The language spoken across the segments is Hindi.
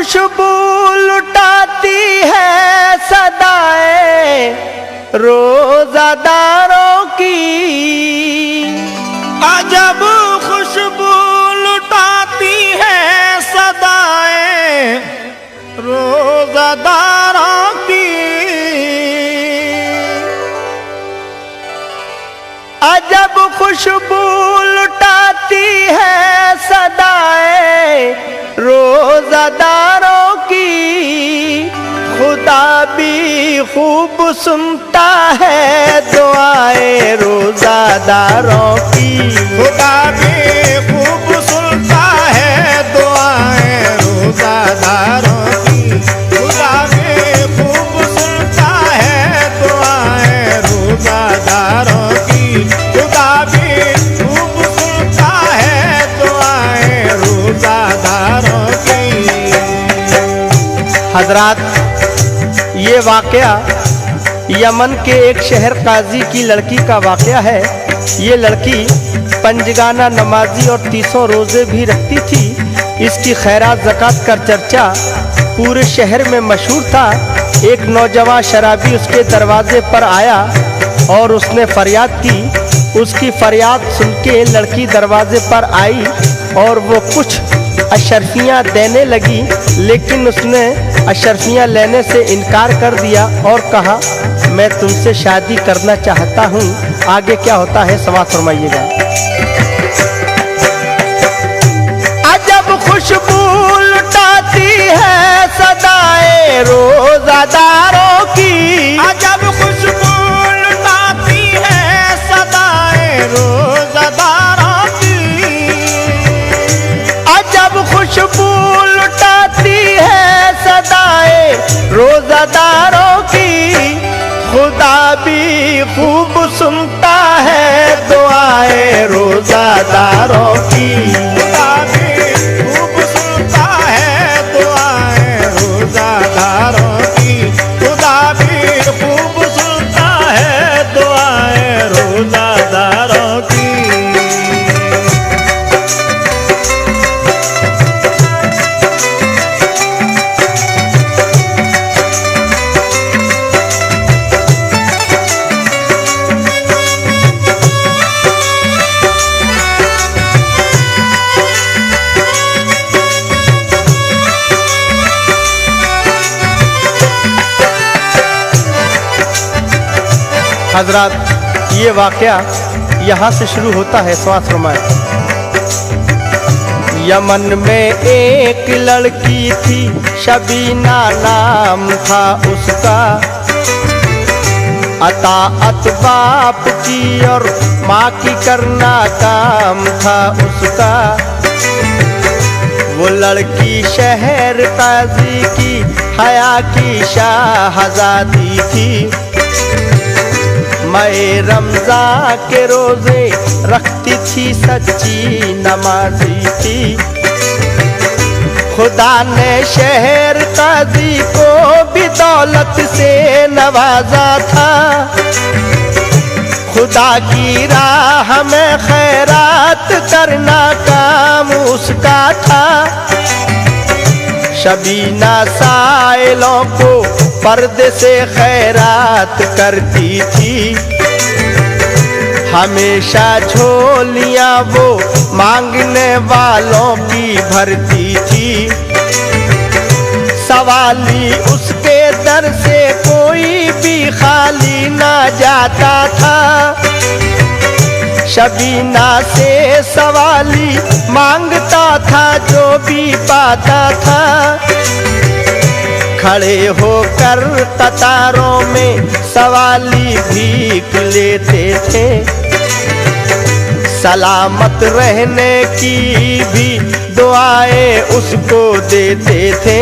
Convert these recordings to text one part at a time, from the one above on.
खुशबू लुटाती है सदाएं रोजादारों की। अजब खुशबू लुटाती है सदाएं रोजादारों की। अजब खुशबू लुटाती है सदाएं रोजादारों की। खुदा भी खूब सुनता है दुआएं रोजादारों की। खुदा भी खूब सुनता है दुआएं रोजादारों की। खुदा भी खूब सुनता है दुआएं रोजादारों की। खुदा भी खूब सुनता है दुआएं रोजादारों की। हजरात, ये वाकया यमन के एक शहर काजी की लड़की का वाकया है। ये लड़की पंजगाना नमाजी और 300 रोजे भी रखती थी। इसकी खैरात ज़कात का चर्चा पूरे शहर में मशहूर था। एक नौजवान शराबी उसके दरवाजे पर आया और उसने फरियाद की। उसकी फरियाद सुन के लड़की दरवाजे पर आई और वो कुछ अशरफियाँ देने लगी, लेकिन उसने अशरफियाँ लेने से इनकार कर दिया और कहा, मैं तुमसे शादी करना चाहता हूँ। आगे क्या होता है समाअत फरमाइएगा। अजब खुशबू लुटाती है सदाएं रोजादारों की। अजब खुशबू लुटाती है सदाएं रोजादारों की। अजब खुशबू लुटाती है सदाएं रोजादारों की। खुदा भी खूब सुनता है दुआएं रोजादारों की। खुदा भी खूब सुनता है दुआएं रोजादारों की। खुदा भी खूब सुनता है दुआएं रोजादारों की। हजरात, ये वाकया यहाँ से शुरू होता है। समाअत फरमाएं। यमन में एक लड़की थी, शबीना नाम था उसका। अताअत बाप की और माँ की करना काम था उसका। वो लड़की शहर काजी की हया की शाहजादी थी। मैं रमज़ा के रोजे रखती थी, सच्ची नमाजी थी। खुदा ने शहर काजी को भी दौलत से नवाजा था। खुदा की राह में खैरात करना काम उसका था। शबीना साइलों को पर्दे से खैरात करती थी। हमेशा झोलियां वो मांगने वालों की भरती थी। सवाली उसके दर से कोई भी खाली ना जाता था। शबीना से सवाली मांगता था जो भी पाता था। खड़े होकर कतारों में सवाली भीख लेते थे। सलामत रहने की भी दुआएं उसको देते थे।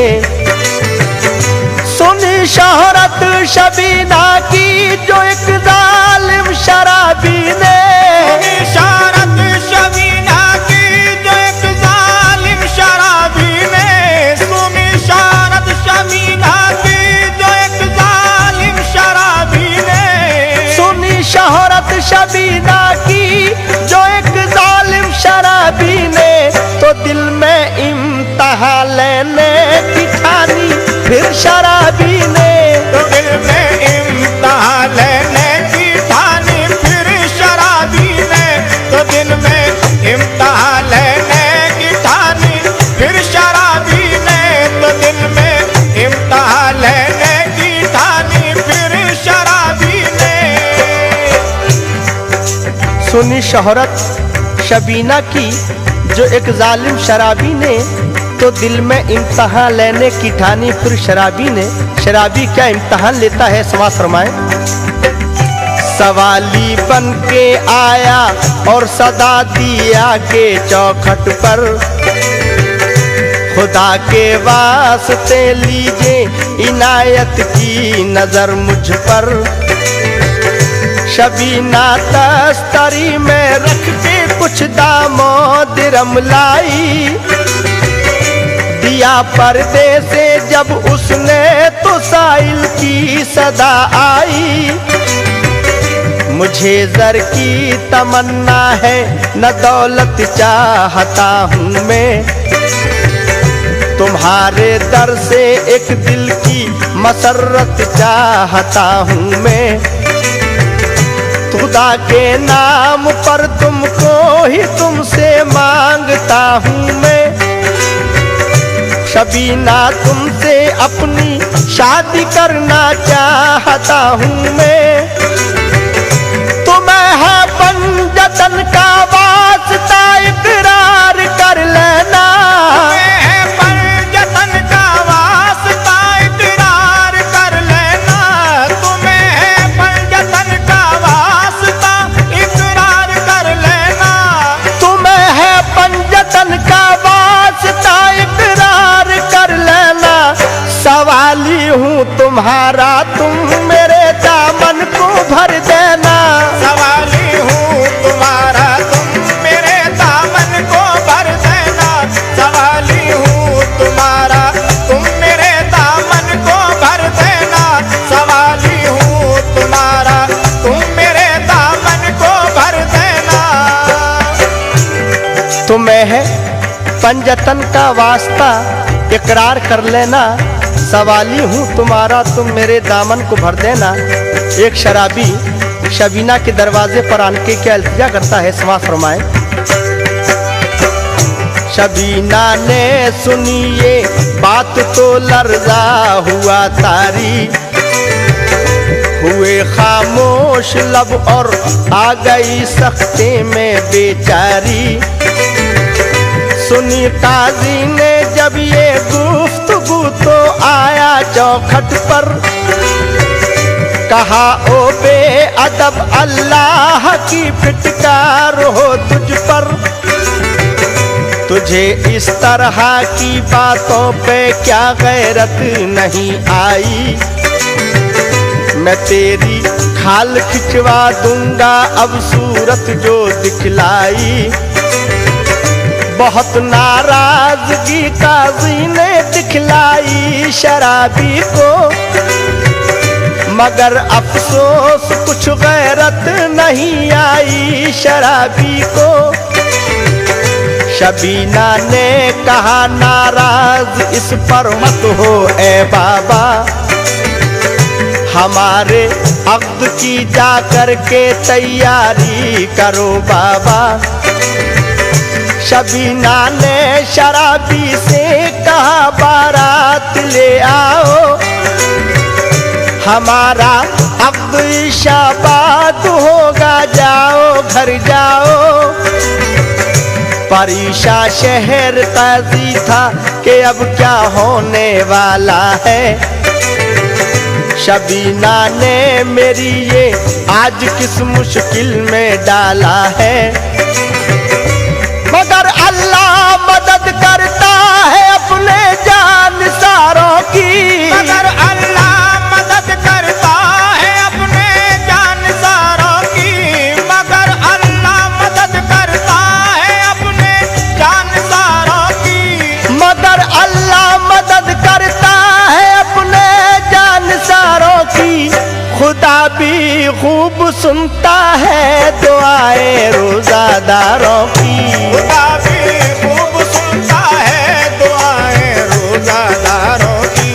सुनी शोहरत शबीना की जो एक जालिम शराबी ने। शोहरत शबीना की जो एक जालिम शराबी ने। सुनी शोहरत शबीना की जो एक जालिम शराबी ने। सुनी शोहरत शबीना की जो एक जालिम शराबी ने। तो दिल में इम्तिहान लेने की फिर शराबी ने। तो दिल में इम्तिहान लेने की ठानी फिर शराबी ने। तो दिल में इम्तिहान लेने की ठानी फिर शराबी ने। तो दिल में इम्तिहान लेने की ठानी फिर शराबी ने। सुनी शोहरत शबीना की जो एक जालिम शराबी ने, तो दिल में इम्तहान लेने की ठानी फिर शराबी ने। शराबी क्या इम्तहान लेता है, समाज फरमाए। सवाली बन के आया और सदा दिया के चौखट पर, खुदा के वास्ते लीजिए इनायत की नजर मुझ पर। शबीना तस्तरी में रख के कुछ दामो दिरम लाई, दिया पर्दे से जब उसने तो साइल की सदा आई। मुझे जर की तमन्ना है न दौलत चाहता हूँ मैं, तुम्हारे दर से एक दिल की मसरत चाहता हूँ मैं। खुदा के नाम पर तुमको ही तुमसे मांगता हूँ मैं। शबीना तुमसे अपनी शादी करना चाहता हूँ मैं। तुम्हें है पंजतन का वास्ता इकरार कर लेना। तुम्हें है पंजतन का वास्ता इकरार कर लेना। तुम्हें है पंजतन का वास्ता इकरार कर लेना। तुम्हें है पंजतन का वास्ता इकरार कर लेना। सवाली हूँ तुम्हारा, तुम मेरे दामन को भर देना। सवाली हूँ तुम्हारा, तुम मेरे दामन को भर देना। सवाली हूँ तुम्हारा, तुम मेरे दामन को भर देना। सवाली हूँ तुम्हारा, तुम मेरे दामन को भर देना। तुम्हें है पंजतन का वास्ता इकरार कर लेना। सवाली हूँ तुम्हारा, तुम मेरे दामन को भर देना। एक शराबी शबीना के दरवाजे पर आके क्या इल्तिजा करता है, समाज फरमाए। शबीना ने सुनी ये बात तो लर्जा हुआ तारी, हुए खामोश लब और आ गई सख्ते में बेचारी। सुनी काजी ने जब ये गुफ्तगू तो आया चौखट पर, कहा ओ बे अदब अल्लाह की फिटकार हो तुझ पर। तुझे इस तरह की बातों पे क्या गैरत नहीं आई, मैं तेरी खाल खिंचवा दूंगा अब सूरत जो दिखलाई। बहुत नाराजगी काजी ने दिखलाई शराबी को, मगर अफसोस कुछ गैरत नहीं आई शराबी को। शबीना ने कहा नाराज इस पर मत हो ए बाबा, हमारे अक़्द की जा कर के तैयारी करो बाबा। शबीना ने शराबी से कहा बारात ले आओ, हमारा अक़्द शाबाद होगा, जाओ घर जाओ। परीशा शहर काजी था कि अब क्या होने वाला है। शबीना ने मेरी ये आज किस मुश्किल में डाला है, मगर अल्लाह मदद करता है अपने जानिसारों की। मगर अल्लाह मदद करता है अपने जानिसारों की। मगर अल्लाह मदद करता है अपने जानिसारों की। मगर अल्लाह मदद करता है अपने जानिसारों की। खुदा भी खूब सुनता है दुआएं रोजादारों की। खुदा भी खूब सुनता है दुआएं रोजादारों की।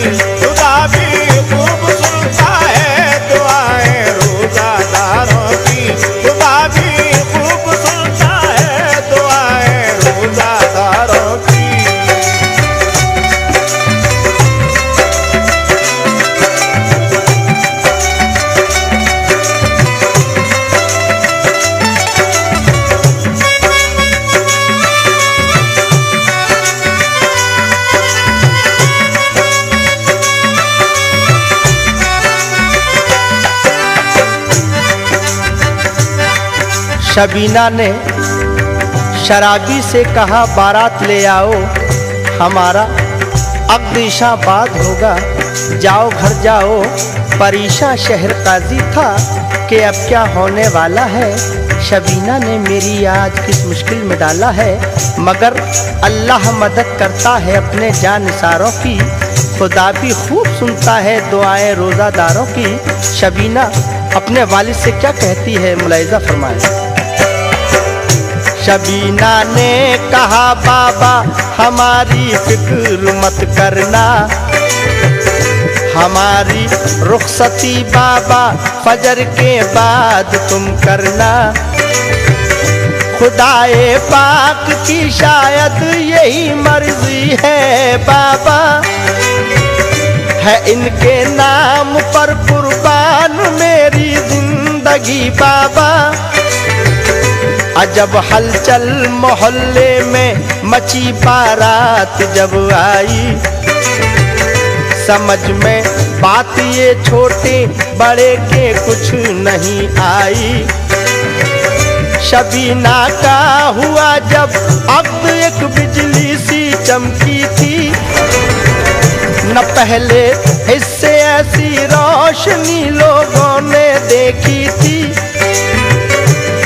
शबीना ने शराबी से कहा बारात ले आओ, हमारा अग्निशाबाद होगा, जाओ घर जाओ। परेशान शहर काजी था कि अब क्या होने वाला है, शबीना ने मेरी आज किस मुश्किल में डाला है। मगर अल्लाह मदद करता है अपने जानिसारों की, खुदा भी खूब सुनता है दुआएं रोज़ादारों की। शबीना अपने वालिद से क्या कहती है, मुलाहिज़ा फरमाएं। शबीना ने कहा बाबा हमारी फिक्र मत करना, हमारी रुखसती बाबा फजर के बाद तुम करना। खुदाए पाक की शायद यही मर्जी है बाबा, है इनके नाम पर कुर्बान मेरी जिंदगी बाबा। अजब हलचल मोहल्ले में मची बारात जब आई, समझ में बात ये छोटे बड़े के कुछ नहीं आई। शबीना का हुआ जब अब एक बिजली सी चमकी थी, न पहले इससे ऐसी रोशनी लोगों ने देखी थी।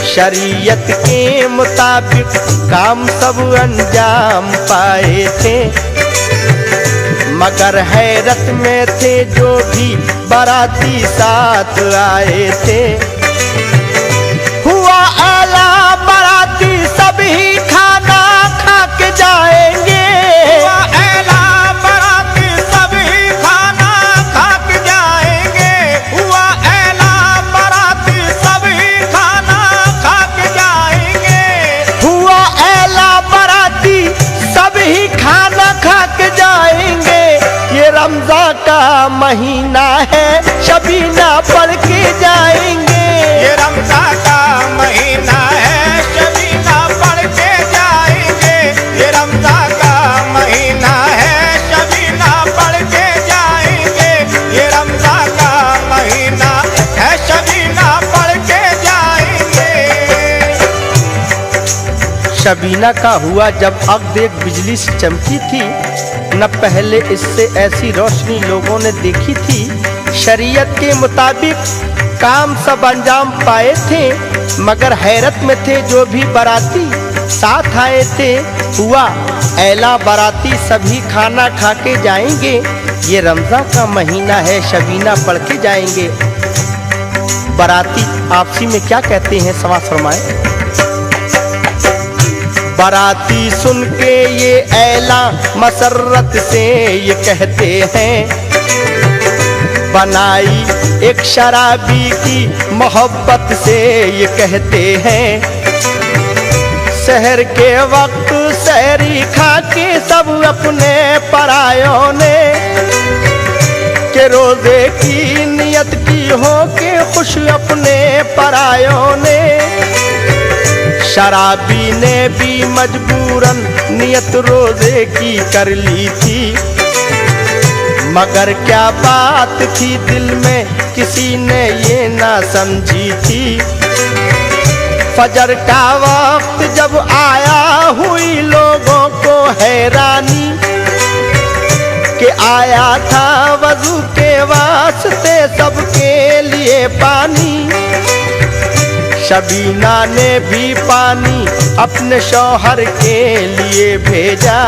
शरीयत के मुताबिक काम सब अंजाम पाए थे, मगर हैरत में थे जो भी बाराती साथ आए थे। हुआ आला बाराती सभी खाना खा के जाएंगे, हुआ आला बाराती सभी खाना खा के जाएंगे, हुआ आला बाराती सभी खाना खा के जाएंगे, हुआ आला बाराती सभी खाना खा के जाएंगे। ये रमज़ान का महीना है, शबीना पढ़ के जाएंगे। ये रमज़ान का महीना है, शबीना पढ़ के जाएंगे। ये रमज़ान का महीना है, शबीना पढ़ के जाएंगे। ये रमज़ान का महीना है, शबीना पढ़ के जाएंगे। शबीना का हुआ जब अब एक बिजली से चमकी थी, न पहले इससे ऐसी रोशनी लोगों ने देखी थी। शरीयत के मुताबिक काम सब अंजाम पाए थे, मगर हैरत में थे जो भी बाराती साथ आए थे। हुआ ऐला बाराती सभी खाना खा के जाएंगे। ये रमज़ान का महीना है, शबीना पढ़ के जाएंगे। बाराती आपसी में क्या कहते हैं, समाज फरमाएं। बाराती सुन के ये ऐला मसरत से ये कहते हैं, बनाई एक शराबी की मोहब्बत से ये कहते हैं। सहर के वक्त सहरी खा के सब अपने परायों ने, के रोजे की नियत की हो के खुश अपने परायों ने। शराबी ने भी मजबूरन नियत रोजे की कर ली थी, मगर क्या बात थी दिल में किसी ने ये ना समझी थी। फजर का वक्त जब आया हुई लोगों को हैरानी, कि आया था वजू के वास्ते सबके लिए पानी। शबीना ने भी पानी अपने शौहर के लिए भेजा,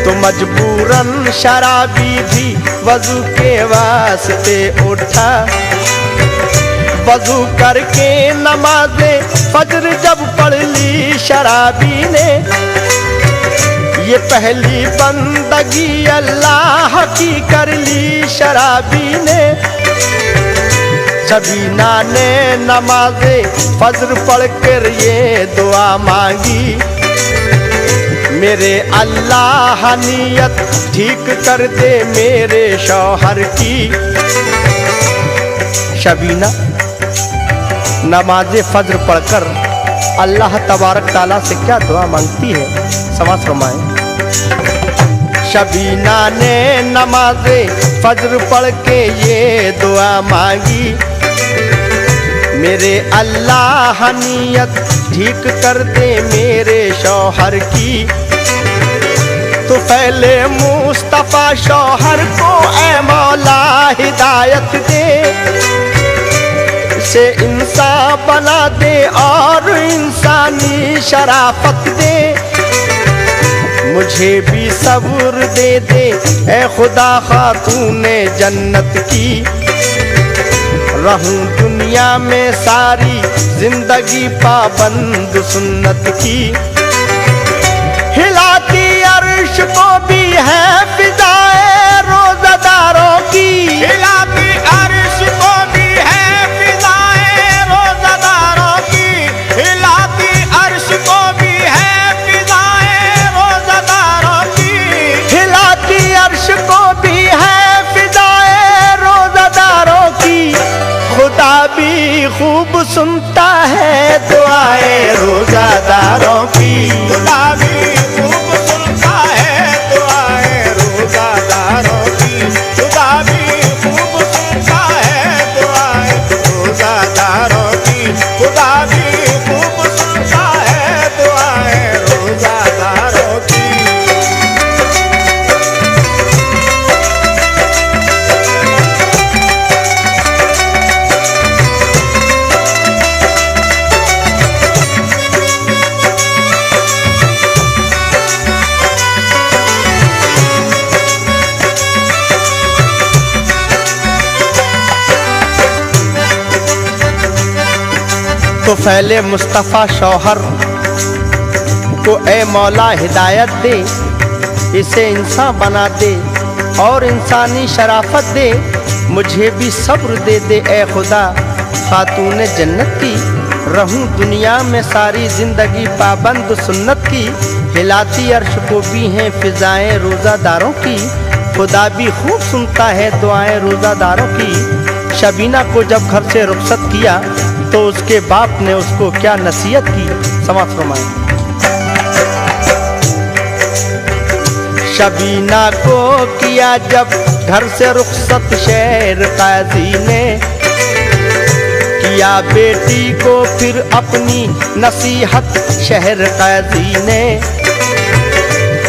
तो मजबूरन शराबी भी वजू के वास्ते उठा। वजू करके नमाज़े फजर जब पढ़ ली शराबी ने, ये पहली बंदगी अल्लाह की कर ली शराबी ने। शबीना ने नमाज़े फजर पढ़ कर ये दुआ मांगी, मेरे अल्लाह नियत ठीक कर दे मेरे शौहर की। शबीना नमाज़े फजर पढ़कर अल्लाह तबारक ताला से क्या दुआ मांगती है, समाज फरमाएं। शबीना ने नमाज़े फजर पढ़ के ये दुआ मांगी, मेरे अल्लाह नियत ठीक कर दे मेरे शौहर की। तो पहले मुस्तफा शौहर को ऐ मौला हिदायत दे, से इंसान बना दे और इंसानी शराफत दे। मुझे भी सब्र दे दे ऐ खुदा खातूने जन्नत की। रहूं दुनिया में सारी जिंदगी पाबंद सुन्नत की। हिलाती अर्श को भी है फिजाए रोज़ादारों की। हिलाती अर्श को भी है फिजाए रोज़ादारों की। हिलाती अर्श को भी है फिजाए रोज़ादारों की। हिलाती अर्श को भी है फिजाए रोज़ादारों की। खुदा भी खूब सुनता है दुआएं रोज़ादारों की। खुदा भी खूब सुनता है दुआएं रोज़ादारों की। खुदा भी खूब सुनता है दुआएं रोज़ादारों की। खुदा भी खूब सुनता है दुआएं रोज़ादारों की। तो फैले मुस्तफ़ा शौहर को ऐ मौला हिदायत दे, इसे इंसान बना दे और इंसानी शराफत दे। मुझे भी सब्र दे दे ऐ खुदा खातून जन्नत की। रहूं दुनिया में सारी जिंदगी पाबंद सुन्नत की। हिलाती अर्श को भी हैं फिजाएं रोज़ादारों की। खुदा भी खूब सुनता है दुआएं रोज़ादारों की। शबीना को जब घर से रुखसत किया तो उसके बाप ने उसको क्या नसीहत की, समाज फरमाएं। शबीना को किया जब घर से रुखसत शहर काजी ने, किया बेटी को फिर अपनी नसीहत शहर काजी ने।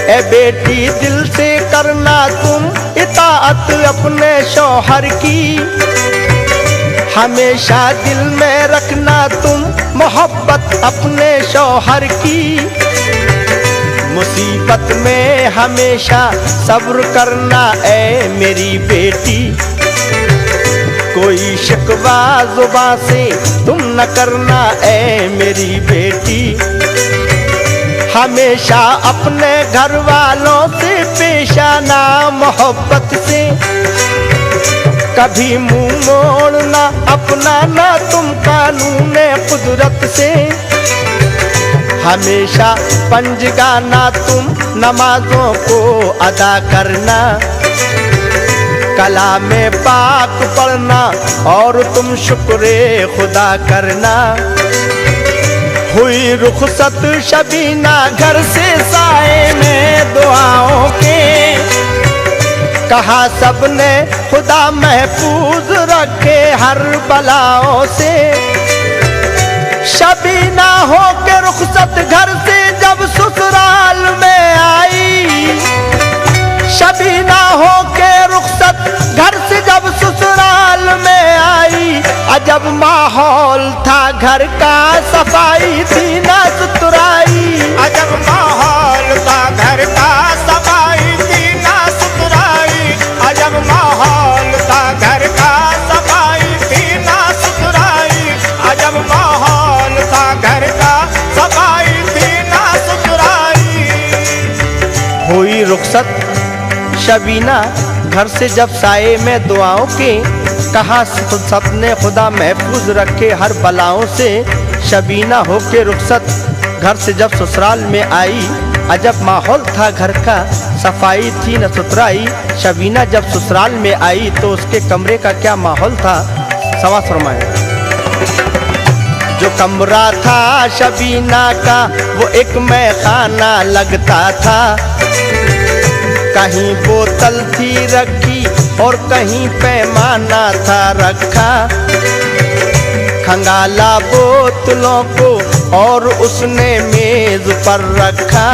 ए बेटी दिल से करना तुम इताअत अपने शौहर की। हमेशा दिल में रखना तुम मोहब्बत अपने शौहर की। मुसीबत में हमेशा सब्र करना ऐ मेरी बेटी। कोई शिकवा जुबां से तुम न करना ऐ मेरी बेटी। हमेशा अपने घर वालों से पेश आना मोहब्बत से। कभी मुंह मोड़ना अपना ना तुम कानून कुदरत से। हमेशा पंजगाना तुम नमाजों को अदा करना। कलामे पाक पढ़ना और तुम शुक्रे खुदा करना। हुई रुखसत शबीना घर से साए में दुआओं के। कहा सबने खुदा महफूज रखे हर बलाओं से। शबीना हो के रुखसत घर से जब ससुराल में आई। शबीना हो के रुखसत घर से जब ससुराल में आई। अजब माहौल था घर का सफाई थी ना सुथराई। अजब माहौल था घर का सफाई थी ना सुथराई। अजब माहौल था घर का सफाई थी ना सुथराई। अजब माहौल था घर का सफाई थी ना सुथराई। हुई रुखसत शबीना घर से जब साए में दुआओं के। कहा सबने खुदा महफूज रखे हर बलाओं से। शबीना हो के रुखसत घर से जब ससुराल में आई। अजब माहौल था घर का सफाई थी न सुथराई। शबीना जब ससुराल में आई तो उसके कमरे का क्या माहौल था, समाज फरमाए। जो कमरा था शबीना का वो एक मैखाना लगता था। कहीं बोतल थी रखी और कहीं पैमाना था रखा। खंगाला बोतलों को और उसने मेज पर रखा।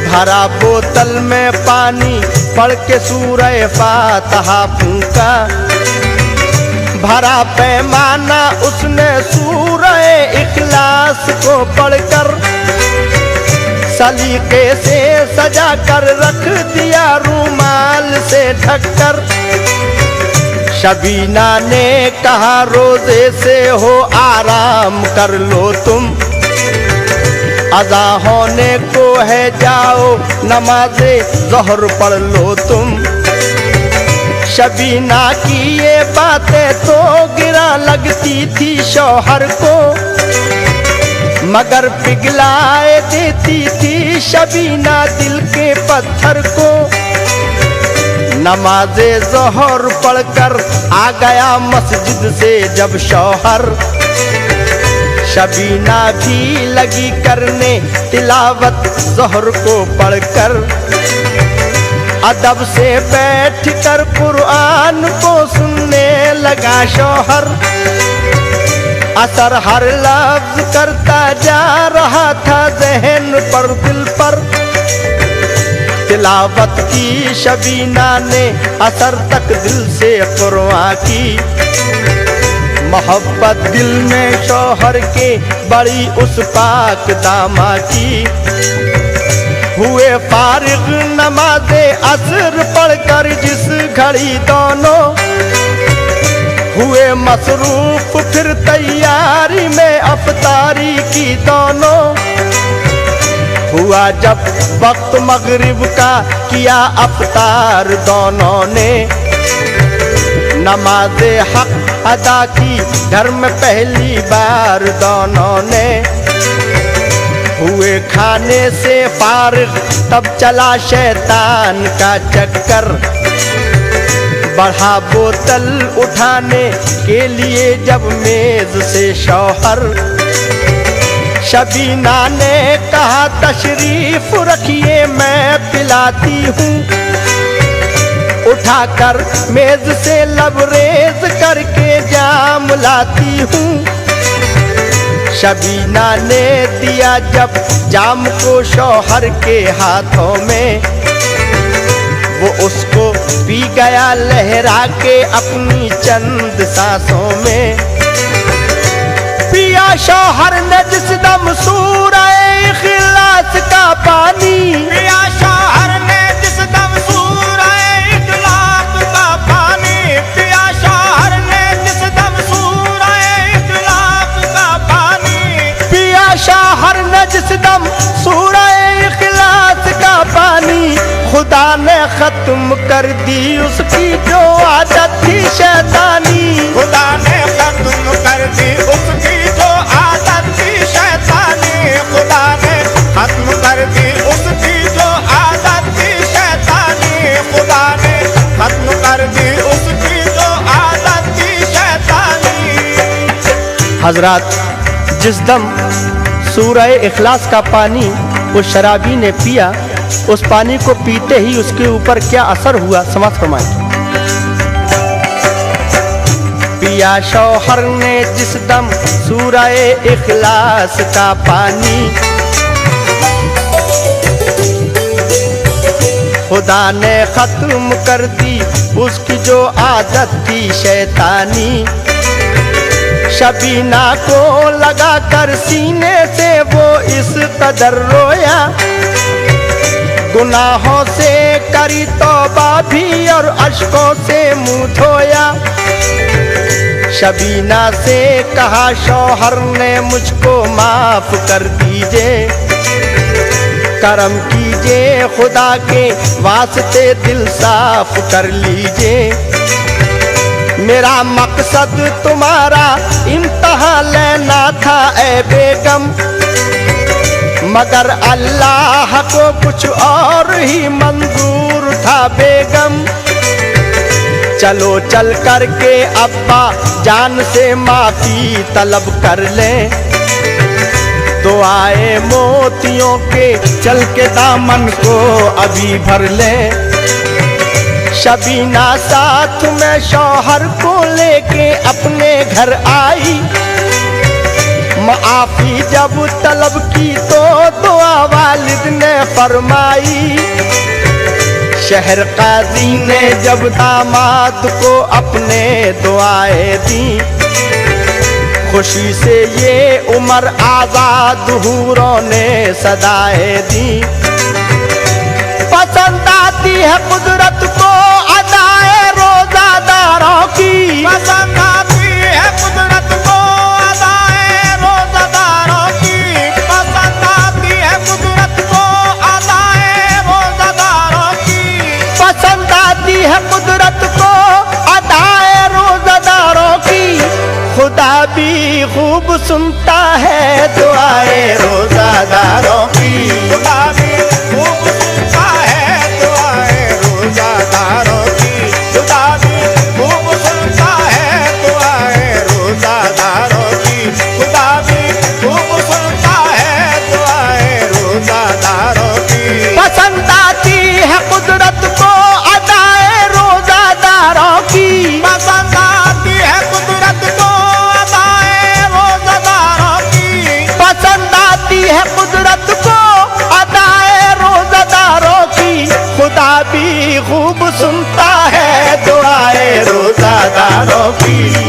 भरा बोतल में पानी पढ़ के सूरह फातिहा फूंका। भरा पैमाना उसने सूरह इखलास को पढ़कर सलीके से सजा कर रख दिया रूमाल से ढककर। शबीना ने कहा रोजे से हो आराम कर लो तुम, अज़ा होने को है जाओ नमाज़े ज़ोहर पढ़ लो तुम। शबीना की ये बातें तो गिरा लगती थी शौहर को, मगर पिघलाए देती थी शबीना दिल के पत्थर को। नमाज़े ज़ोहर पढ़कर आ गया मस्जिद से जब शौहर, शबीना भी लगी करने तिलावत ज़ोहर को पढ़कर। अदब से बैठ कर कुरान को सुनने लगा शौहर, असर हर लफ्ज़ करता जा रहा था ज़हन पर दिल पर। तिलावत की शबीना ने असर तक दिल से कुरान की, मोहब्बत दिल में शौहर के बड़ी उस पाक दामा की। हुए फारिग नमाज़े असर पढ़कर जिस घड़ी दोनों, हुए मसरूफ फिर तैयारी में अफ्तारी की दोनों। हुआ जब वक्त मगरिब का किया अफ्तार दोनों ने, नमाज़े हक अदा की घर में पहली बार दोनों ने। हुए खाने से फारिग तब चला शैतान का चक्कर, बढ़ा बोतल उठाने के लिए जब मेज से शौहर। शबीना ने कहा तशरीफ रखिए मैं पिलाती हूँ, उठाकर मेज से लबरेज करके जाम लाती हूँ। शबीना ने दिया जब जाम को शौहर के हाथों में, वो उसको पी गया लहरा के अपनी चंद सांसों में। पिया शौहर ने जिस दम सूरह इखलास का पानी, पिया शौहर ने जिस दम सूरह इखलास का पानी, पिया शौहर ने जिस दम सूरह इखलास का पानी, पिया शौहर ने जिस दम सूरह इखलास का पानी। खुदा ने खत्म कर दी उसकी जो आदत थी शैतानी, खुदा ने खत्म कर दी उसकी जो आदत थी शैतानी, खुदा ने खत्म कर दी उसकी जो आदत थी शैतानी, खुदा ने खत्म कर दी उसकी जो आदत थी शैतानी। हजरात, जिस दम सूरह इखलास का पानी उस शराबी ने पिया, उस पानी को पीते ही उसके ऊपर क्या असर हुआ समाप्त फरमाएं। पिया शौहर ने जिस दम सूरह इखलास का पानी, खुदा ने खत्म कर दी उसकी जो आदत थी शैतानी। शबीना को लगा कर सीने से वो इस कदर रोया, गुनाहों से करी तौबा भी और अश्कों से मुंह धोया। शबीना से कहा शौहर ने मुझको माफ कर दीजिए, करम कीजिए खुदा के वास्ते दिल साफ कर लीजिए। मेरा मकसद तुम्हारा इम्तिहा लेना था ए बेगम, मगर अल्लाह को कुछ और ही मंजूर था बेगम। चलो चल करके अब्बा जान से माफी तलब कर लें, दुआए मोतियों के चल के दामन को अभी भर लें। शबीना साथ में शौहर को लेके अपने घर आई। माफी जब तलब की तो दुआ वालिद ने फरमाई। शहर काजी ने जब दामाद को अपने दुआएं दी, खुशी से ये उम्र आजाद हूरों ने सदाएं दी। पसंद आती है कुदरत को अदाए रोजादारों की, पसंद आती है कुदरत को अदाए रोजादारों की, पसंद आती है कुदरत को अदाए रोजादारों की, पसंद आती है कुदरत को अदाए रोजादारों की। खुदा भी खूब सुनता है दुआए रोजादारों की। खुदा भी खूब सुनता है दुआए रोजादारों की, खुदा भी खूब सुनता है दुआए रोजादारों की, खुदा भी खूब सुनता है दुआए रोजादारों की। पसंद आती है कुदरत को अदाए रोजादारों की, पसंद आती है कुदरत को अदाए रोजादारों की, पसंद आती है कुदरत को अदाए रोजादारों की। खुदा भी खूब सुनता है दुआए रोजादारों की।